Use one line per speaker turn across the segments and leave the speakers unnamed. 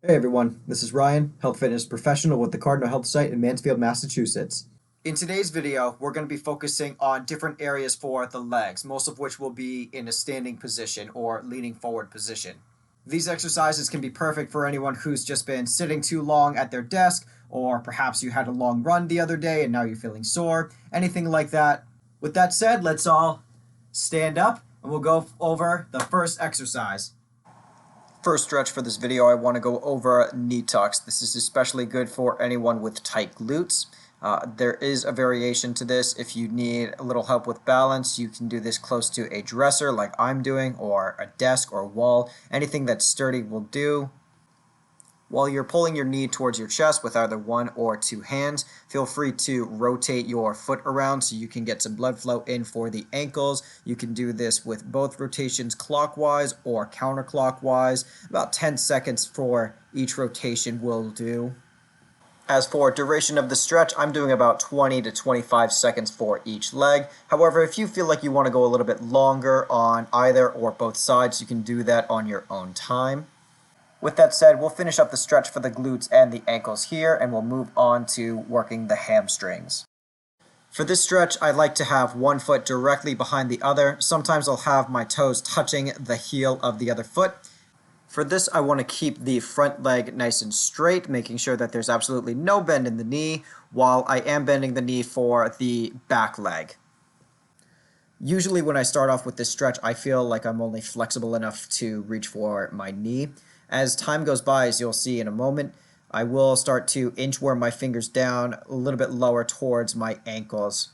Hey everyone, this is Ryan, health fitness professional with the Cardinal Health site in Mansfield, Massachusetts. In today's video, we're going to be focusing on different areas for the legs, most of which will be in a standing position or leaning forward position. These exercises can be perfect for anyone who's just been sitting too long at their desk, or perhaps you had a long run the other day and now you're feeling sore, anything like that. With that said, let's all stand up and we'll go over the first exercise. First stretch for this video, I want to go over knee tucks. This is especially good for anyone with tight glutes. There is a variation to this. If you need a little help with balance, you can do this close to a dresser like I'm doing, or a desk or wall. Anything that's sturdy will do. While you're pulling your knee towards your chest with either one or two hands, feel free to rotate your foot around so you can get some blood flow in for the ankles. You can do this with both rotations clockwise or counterclockwise. About 10 seconds for each rotation will do. As for duration of the stretch, I'm doing about 20 to 25 seconds for each leg. However, if you feel like you want to go a little bit longer on either or both sides, you can do that on your own time. With that said, we'll finish up the stretch for the glutes and the ankles here, and we'll move on to working the hamstrings. For this stretch, I like to have one foot directly behind the other. Sometimes I'll have my toes touching the heel of the other foot. For this, I want to keep the front leg nice and straight, making sure that there's absolutely no bend in the knee, while I am bending the knee for the back leg. Usually when I start off with this stretch, I feel like I'm only flexible enough to reach for my knee. As time goes by, as you'll see in a moment, I will start to inchworm my fingers down a little bit lower towards my ankles.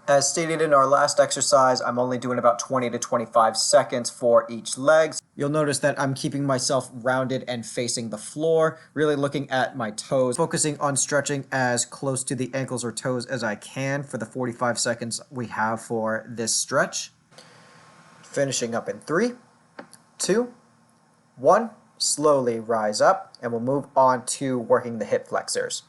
As stated in our last exercise, I'm only doing about 20 to 25 seconds for each leg. You'll notice that I'm keeping myself rounded and facing the floor, really looking at my toes, focusing on stretching as close to the ankles or toes as I can for the 45 seconds we have for this stretch. Finishing up in 3, 2, 1, slowly rise up, and we'll move on to working the hip flexors.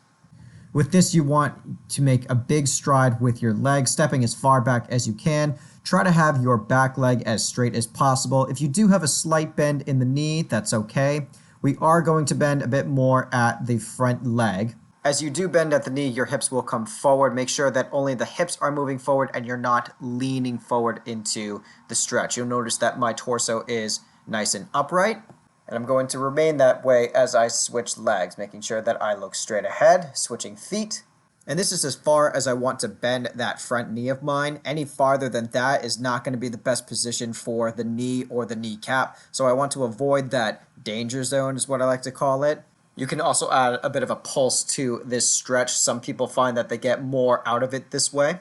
With this, you want to make a big stride with your leg, stepping as far back as you can. Try to have your back leg as straight as possible. If you do have a slight bend in the knee, that's okay. We are going to bend a bit more at the front leg. As you do bend at the knee, your hips will come forward. Make sure that only the hips are moving forward and you're not leaning forward into the stretch. You'll notice that my torso is nice and upright. And I'm going to remain that way as I switch legs, making sure that I look straight ahead, switching feet. And this is as far as I want to bend that front knee of mine. Any farther than that is not going to be the best position for the knee or the kneecap. So I want to avoid that danger zone is what I like to call it. You can also add a bit of a pulse to this stretch. Some people find that they get more out of it this way.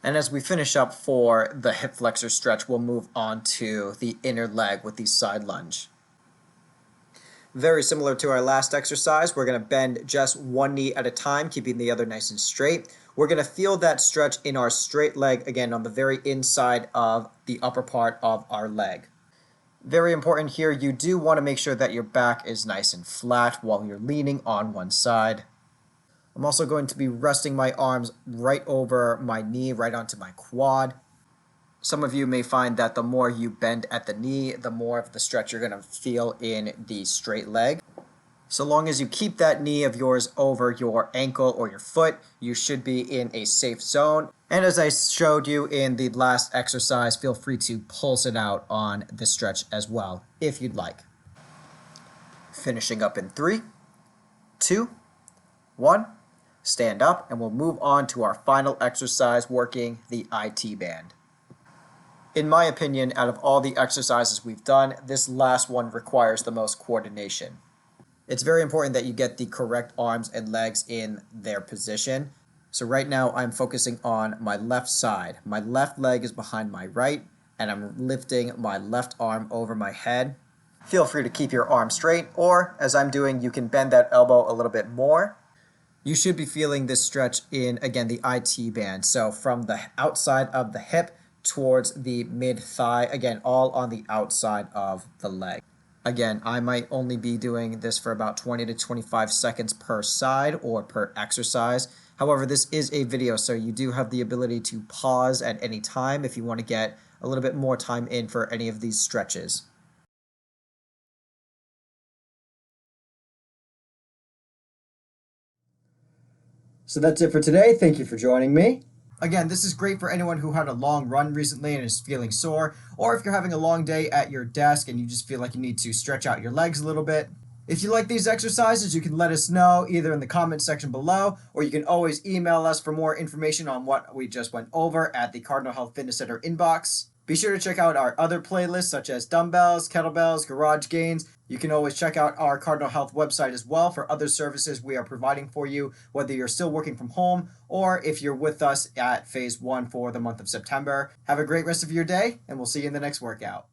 And as we finish up for the hip flexor stretch, we'll move on to the inner leg with the side lunge. Very similar to our last exercise, we're going to bend just one knee at a time, keeping the other nice and straight. We're going to feel that stretch in our straight leg, again, on the very inside of the upper part of our leg. Very important here, you do want to make sure that your back is nice and flat while you're leaning on one side. I'm also going to be resting my arms right over my knee, right onto my quad. Some of you may find that the more you bend at the knee, the more of the stretch you're going to feel in the straight leg. So long as you keep that knee of yours over your ankle or your foot, you should be in a safe zone. And as I showed you in the last exercise, feel free to pulse it out on the stretch as well, if you'd like. Finishing up in 3, 2, 1, stand up, and we'll move on to our final exercise, working the IT band. In my opinion, out of all the exercises we've done, this last one requires the most coordination. It's very important that you get the correct arms and legs in their position. So right now I'm focusing on my left side. My left leg is behind my right, and I'm lifting my left arm over my head. Feel free to keep your arm straight, or as I'm doing, you can bend that elbow a little bit more. You should be feeling this stretch in, again, the IT band. So from the outside of the hip towards the mid-thigh, again, all on the outside of the leg. Again, I might only be doing this for about 20 to 25 seconds per side or per exercise. However, this is a video, so you do have the ability to pause at any time if you want to get a little bit more time in for any of these stretches. So that's it for today. Thank you for joining me. Again, this is great for anyone who had a long run recently and is feeling sore, or if you're having a long day at your desk and you just feel like you need to stretch out your legs a little bit. If you like these exercises, you can let us know either in the comment section below, or you can always email us for more information on what we just went over at the Cardinal Health Fitness Center inbox. Be sure to check out our other playlists such as dumbbells, kettlebells, garage gains. You can always check out our Cardinal Health website as well for other services we are providing for you, whether you're still working from home or if you're with us at phase 1 for the month of September. Have a great rest of your day, and we'll see you in the next workout.